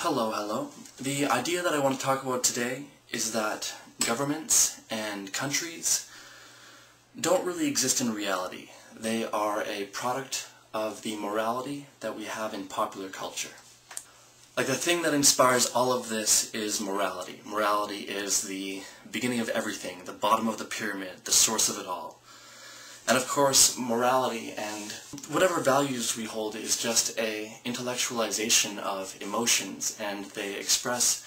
Hello. The idea that I want to talk about today is that governments and countries don't really exist in reality. They are a product of the morality that we have in popular culture. Like, the thing that inspires all of this is morality. Morality is the beginning of everything, the bottom of the pyramid, the source of it all. And of course, morality and whatever values we hold is just a intellectualization of emotions, and they express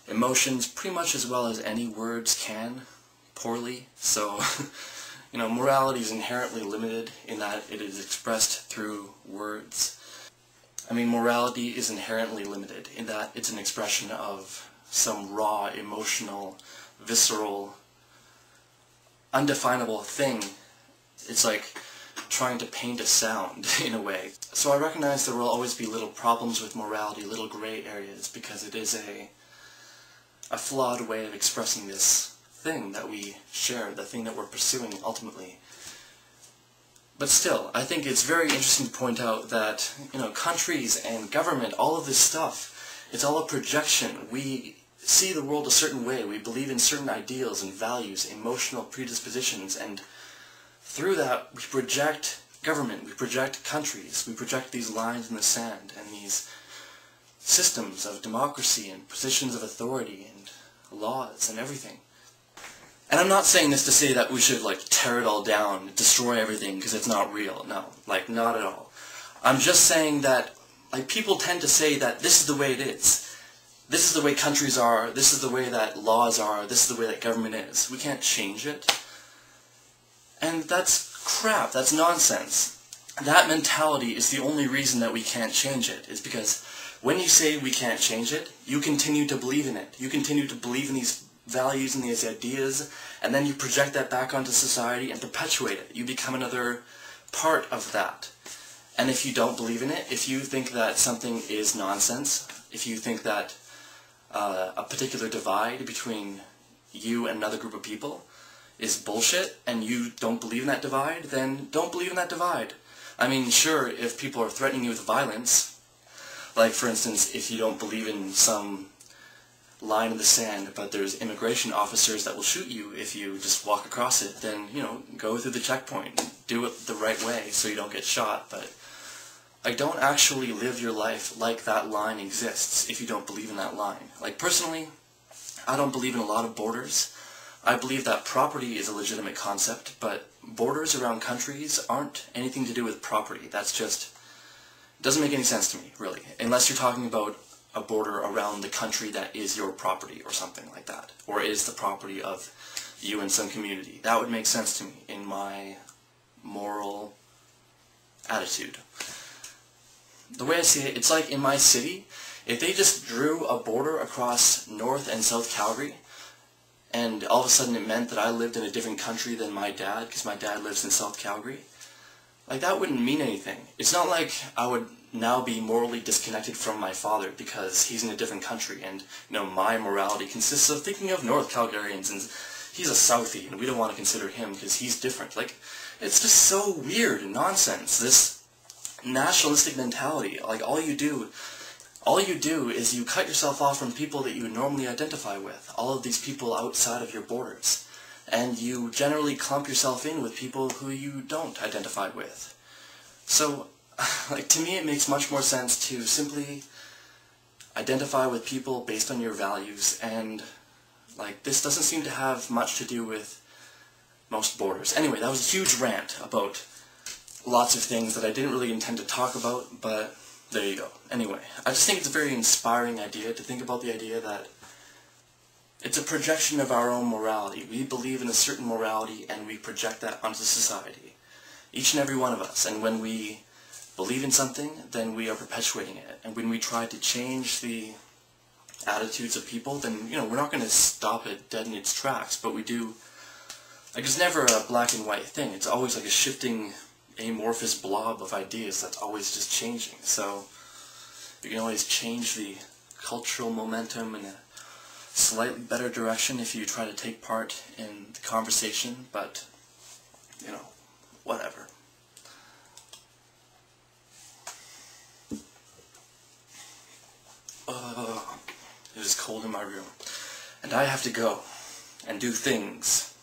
emotions pretty much as well as any words can, poorly. So, morality is inherently limited in that it is expressed through words. Morality is inherently limited in that it's an expression of some raw, emotional, visceral, undefinable thing. It's like trying to paint a sound, in a way. So I recognize there will always be little problems with morality, little gray areas, because it is a flawed way of expressing this thing that we share, the thing that we're pursuing ultimately. But still, I think it's very interesting to point out that, countries and government, all of this stuff, it's all a projection. We see the world a certain way, we believe in certain ideals and values, emotional predispositions, and through that, we project government, we project countries, we project these lines in the sand and these systems of democracy and positions of authority and laws and everything. And I'm not saying this to say that we should, tear it all down, destroy everything because it's not real. No, not at all. I'm just saying that, people tend to say that this is the way it is. This is the way countries are, this is the way that laws are, this is the way that government is. We can't change it. And that's crap, that's nonsense. That mentality is the only reason that we can't change it, is because when you say we can't change it, you continue to believe in it. You continue to believe in these values and these ideas, and then you project that back onto society and perpetuate it. You become another part of that. And if you don't believe in it, if you think that something is nonsense, if you think that a particular divide between you and another group of people is bullshit, and you don't believe in that divide, then don't believe in that divide. Sure, if people are threatening you with violence, for instance, if you don't believe in some line in the sand, but there's immigration officers that will shoot you if you just walk across it, then, go through the checkpoint. Do it the right way so you don't get shot, but don't actually live your life like that line exists if you don't believe in that line. Personally, I don't believe in a lot of borders. I believe that property is a legitimate concept, but borders around countries aren't anything to do with property. That's just, doesn't make any sense to me, really. Unless you're talking about a border around the country that is your property or something like that, or is the property of you and some community. That would make sense to me in my moral attitude. The way I see it, it's like in my city, if they just drew a border across North and South Calgary, and all of a sudden it meant that I lived in a different country than my dad, because my dad lives in South Calgary, that wouldn't mean anything. It's not like I would now be morally disconnected from my father because he's in a different country, and, my morality consists of thinking of North Calgarians, and he's a Southie, and we don't want to consider him because he's different. It's just so weird and nonsense, this nationalistic mentality. All you do is you cut yourself off from people that you would normally identify with, all of these people outside of your borders, and you generally clump yourself in with people who you don't identify with. So, to me it makes much more sense to simply identify with people based on your values, and, this doesn't seem to have much to do with most borders. Anyway, that was a huge rant about lots of things that I didn't really intend to talk about, but there you go. Anyway, I just think it's a very inspiring idea to think about the idea that it's a projection of our own morality. We believe in a certain morality and we project that onto society. Each and every one of us. And when we believe in something, then we are perpetuating it. And when we try to change the attitudes of people, then, we're not going to stop it dead in its tracks, but we do. It's never a black and white thing. It's always a shifting, amorphous blob of ideas that's always just changing. So you can always change the cultural momentum in a slightly better direction if you try to take part in the conversation, but, whatever. It is cold in my room. And I have to go and do things